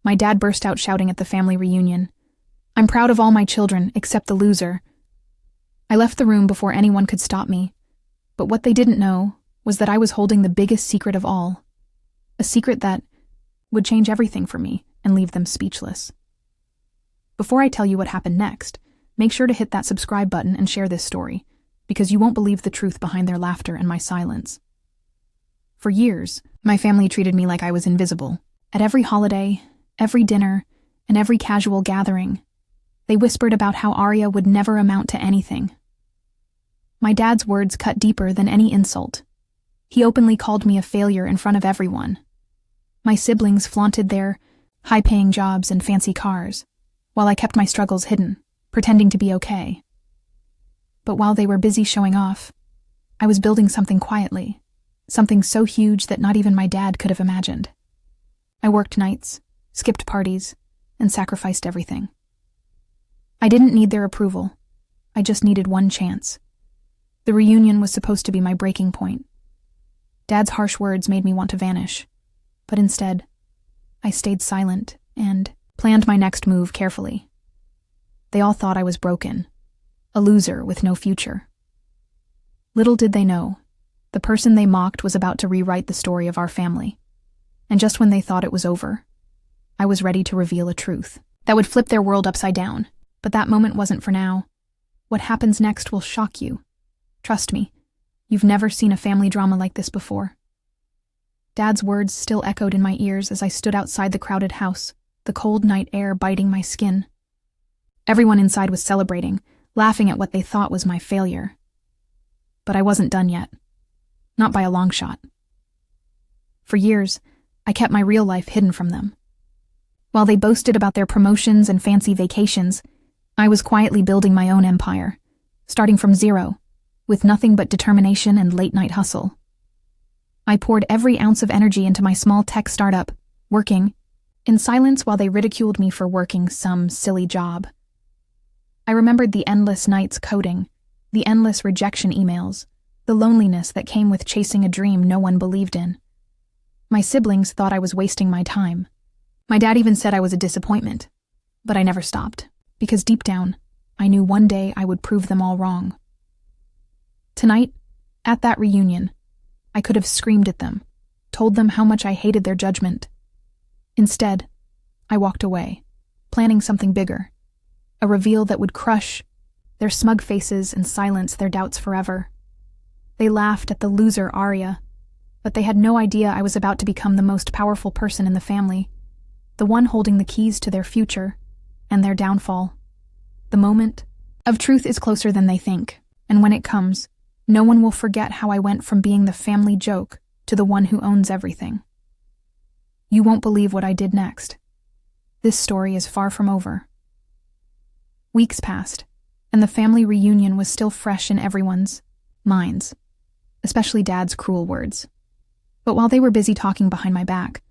My dad burst out shouting at the family reunion. "I'm proud of all my children, except the loser." I left the room before anyone could stop me, but what they didn't know was that I was holding the biggest secret of all. A secret that would change everything for me and leave them speechless. Before I tell you what happened next, make sure to hit that subscribe button and share this story, because you won't believe the truth behind their laughter and my silence. For years, my family treated me like I was invisible. At every holiday, every dinner, and every casual gathering, they whispered about how Aria would never amount to anything. My dad's words cut deeper than any insult. He openly called me a failure in front of everyone. My siblings flaunted their high-paying jobs and fancy cars, while I kept my struggles hidden, pretending to be okay. But while they were busy showing off, I was building something quietly, something so huge that not even my dad could have imagined. I worked nights, skipped parties, and sacrificed everything. I didn't need their approval. I just needed one chance. The reunion was supposed to be my breaking point. Dad's harsh words made me want to vanish, but instead, I stayed silent and planned my next move carefully. They all thought I was broken, a loser with no future. Little did they know, the person they mocked was about to rewrite the story of our family. And just when they thought it was over, I was ready to reveal a truth that would flip their world upside down. But that moment wasn't for now. What happens next will shock you. Trust me, you've never seen a family drama like this before. Dad's words still echoed in my ears as I stood outside the crowded house, the cold night air biting my skin. Everyone inside was celebrating, laughing at what they thought was my failure. But I wasn't done yet. Not by a long shot. For years, I kept my real life hidden from them. While they boasted about their promotions and fancy vacations, I was quietly building my own empire, starting from zero, with nothing but determination and late-night hustle. I poured every ounce of energy into my small tech startup, working in silence while they ridiculed me for working some silly job. I remembered the endless nights coding, the endless rejection emails, the loneliness that came with chasing a dream no one believed in. My siblings thought I was wasting my time. My dad even said I was a disappointment, but I never stopped, because deep down, I knew one day I would prove them all wrong. Tonight, at that reunion, I could have screamed at them, told them how much I hated their judgment. Instead, I walked away, planning something bigger, a reveal that would crush their smug faces and silence their doubts forever. They laughed at the loser Aria, but they had no idea I was about to become the most powerful person in the family, the one holding the keys to their future and their downfall. The moment of truth is closer than they think, and when it comes, no one will forget how I went from being the family joke to the one who owns everything. You won't believe what I did next. This story is far from over. Weeks passed, and the family reunion was still fresh in everyone's minds, especially Dad's cruel words. But while they were busy talking behind my back,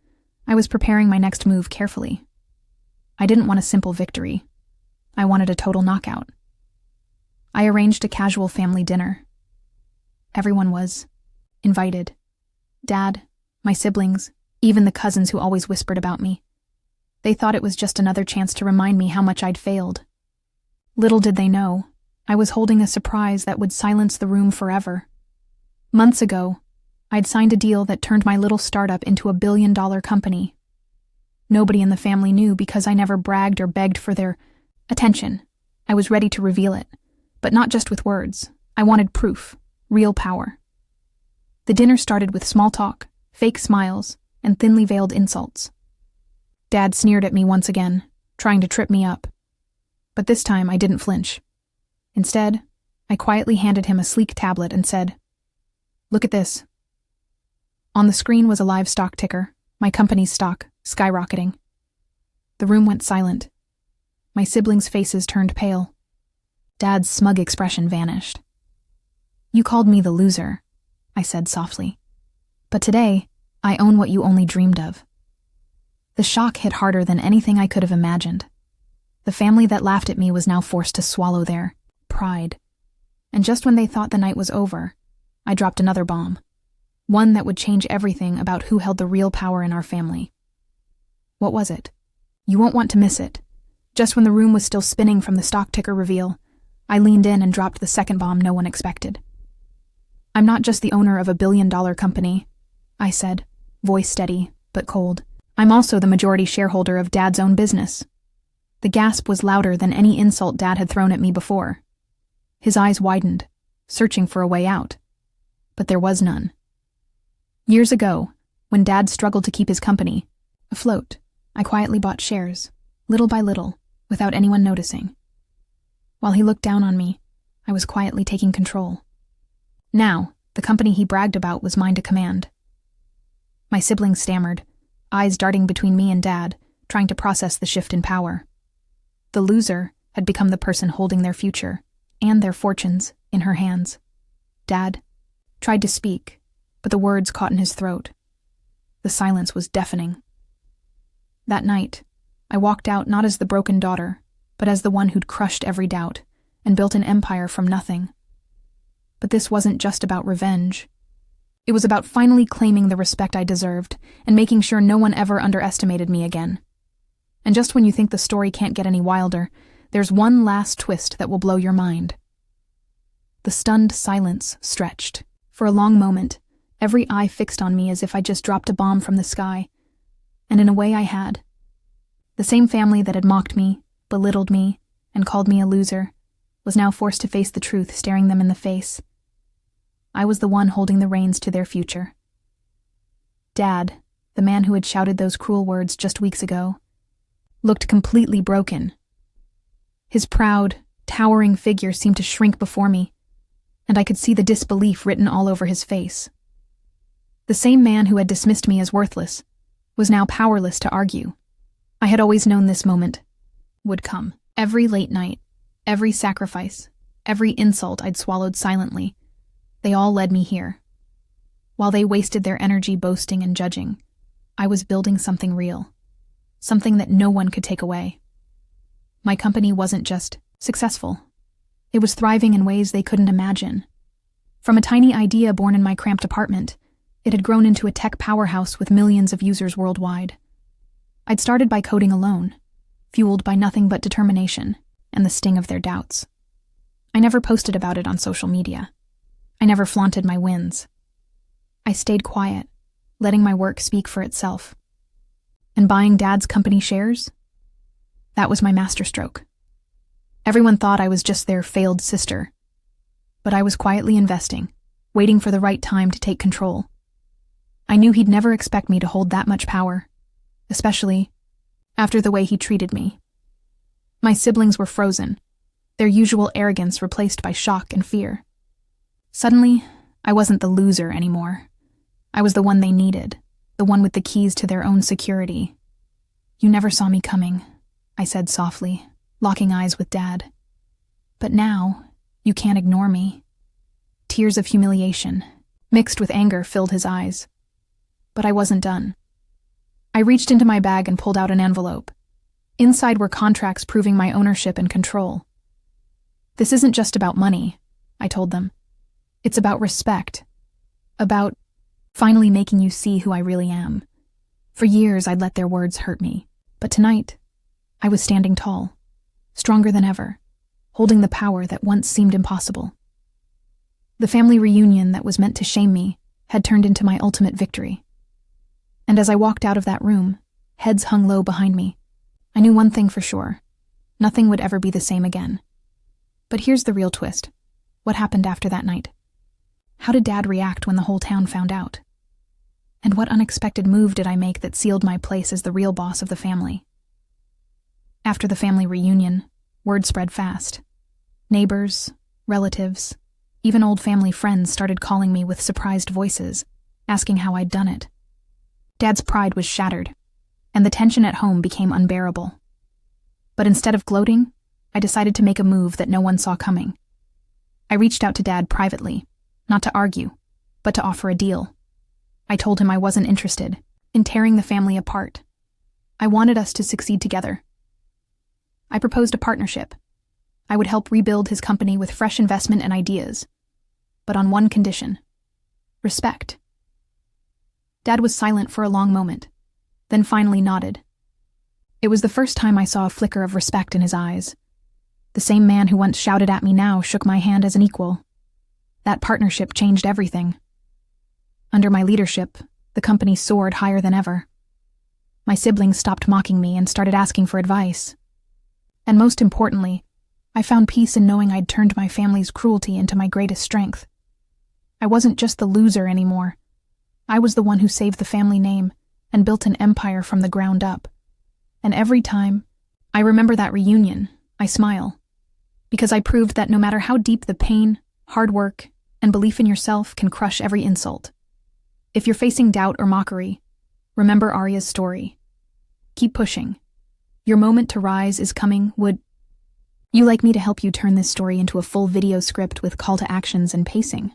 I was preparing my next move carefully. I didn't want a simple victory. I wanted a total knockout. I arranged a casual family dinner. Everyone was invited. Dad, my siblings, even the cousins who always whispered about me. They thought it was just another chance to remind me how much I'd failed. Little did they know, I was holding a surprise that would silence the room forever. Months ago, I'd signed a deal that turned my little startup into $1 billion company. Nobody in the family knew because I never bragged or begged for their attention. I was ready to reveal it, but not just with words. I wanted proof, real power. The dinner started with small talk, fake smiles, and thinly veiled insults. Dad sneered at me once again, trying to trip me up. But this time I didn't flinch. Instead, I quietly handed him a sleek tablet and said, "Look at this." On the screen was a live stock ticker, my company's stock, skyrocketing. The room went silent. My siblings' faces turned pale. Dad's smug expression vanished. "You called me the loser," I said softly. "But today, I own what you only dreamed of." The shock hit harder than anything I could have imagined. The family that laughed at me was now forced to swallow their pride. And just when they thought the night was over, I dropped another bomb. One that would change everything about who held the real power in our family. What was it? You won't want to miss it. Just when the room was still spinning from the stock ticker reveal, I leaned in and dropped the second bomb no one expected. I'm not just the owner of a billion-dollar company, I said, voice steady but cold. I'm also the majority shareholder of Dad's own business. The gasp was louder than any insult Dad had thrown at me before. His eyes widened, searching for a way out. But there was none. Years ago, when Dad struggled to keep his company afloat, I quietly bought shares, little by little, without anyone noticing. While he looked down on me, I was quietly taking control. Now, the company he bragged about was mine to command. My siblings stammered, eyes darting between me and Dad, trying to process the shift in power. The loser had become the person holding their future, and their fortunes, in her hands. Dad tried to speak, but the words caught in his throat. The silence was deafening. That night, I walked out not as the broken daughter, but as the one who'd crushed every doubt and built an empire from nothing. But this wasn't just about revenge. It was about finally claiming the respect I deserved and making sure no one ever underestimated me again. And just when you think the story can't get any wilder, there's one last twist that will blow your mind. The stunned silence stretched. For a long moment, every eye fixed on me as if I just dropped a bomb from the sky. And in a way I had. The same family that had mocked me, belittled me, and called me a loser, was now forced to face the truth staring them in the face. I was the one holding the reins to their future. Dad, the man who had shouted those cruel words just weeks ago, looked completely broken. His proud, towering figure seemed to shrink before me, and I could see the disbelief written all over his face. The same man who had dismissed me as worthless was now powerless to argue. I had always known this moment would come. Every late night, every sacrifice, every insult I'd swallowed silently, they all led me here. While they wasted their energy boasting and judging, I was building something real, something that no one could take away. My company wasn't just successful. It was thriving in ways they couldn't imagine. From a tiny idea born in my cramped apartment, it had grown into a tech powerhouse with millions of users worldwide. I'd started by coding alone, fueled by nothing but determination and the sting of their doubts. I never posted about it on social media. I never flaunted my wins. I stayed quiet, letting my work speak for itself. And buying Dad's company shares? That was my masterstroke. Everyone thought I was just their failed sister. But I was quietly investing, waiting for the right time to take control. I knew he'd never expect me to hold that much power, especially after the way he treated me. My siblings were frozen, their usual arrogance replaced by shock and fear. Suddenly, I wasn't the loser anymore. I was the one they needed, the one with the keys to their own security. You never saw me coming, I said softly, locking eyes with Dad. But now, you can't ignore me. Tears of humiliation, mixed with anger, filled his eyes. But I wasn't done. I reached into my bag and pulled out an envelope. Inside were contracts proving my ownership and control. This isn't just about money, I told them. It's about respect. About finally making you see who I really am. For years, I'd let their words hurt me. But tonight, I was standing tall, stronger than ever, holding the power that once seemed impossible. The family reunion that was meant to shame me had turned into my ultimate victory. And as I walked out of that room, heads hung low behind me, I knew one thing for sure. Nothing would ever be the same again. But here's the real twist. What happened after that night? How did Dad react when the whole town found out? And what unexpected move did I make that sealed my place as the real boss of the family? After the family reunion, word spread fast. Neighbors, relatives, even old family friends started calling me with surprised voices, asking how I'd done it. Dad's pride was shattered, and the tension at home became unbearable. But instead of gloating, I decided to make a move that no one saw coming. I reached out to Dad privately, not to argue, but to offer a deal. I told him I wasn't interested in tearing the family apart. I wanted us to succeed together. I proposed a partnership. I would help rebuild his company with fresh investment and ideas, but on one condition: respect. Dad was silent for a long moment, then finally nodded. It was the first time I saw a flicker of respect in his eyes. The same man who once shouted at me now shook my hand as an equal. That partnership changed everything. Under my leadership, the company soared higher than ever. My siblings stopped mocking me and started asking for advice. And most importantly, I found peace in knowing I'd turned my family's cruelty into my greatest strength. I wasn't just the loser anymore. I was the one who saved the family name and built an empire from the ground up. And every time I remember that reunion, I smile. Because I proved that no matter how deep the pain, hard work, and belief in yourself can crush every insult. If you're facing doubt or mockery, remember Aria's story. Keep pushing. Your moment to rise is coming. Would you like me to help you turn this story into a full video script with call to actions and pacing?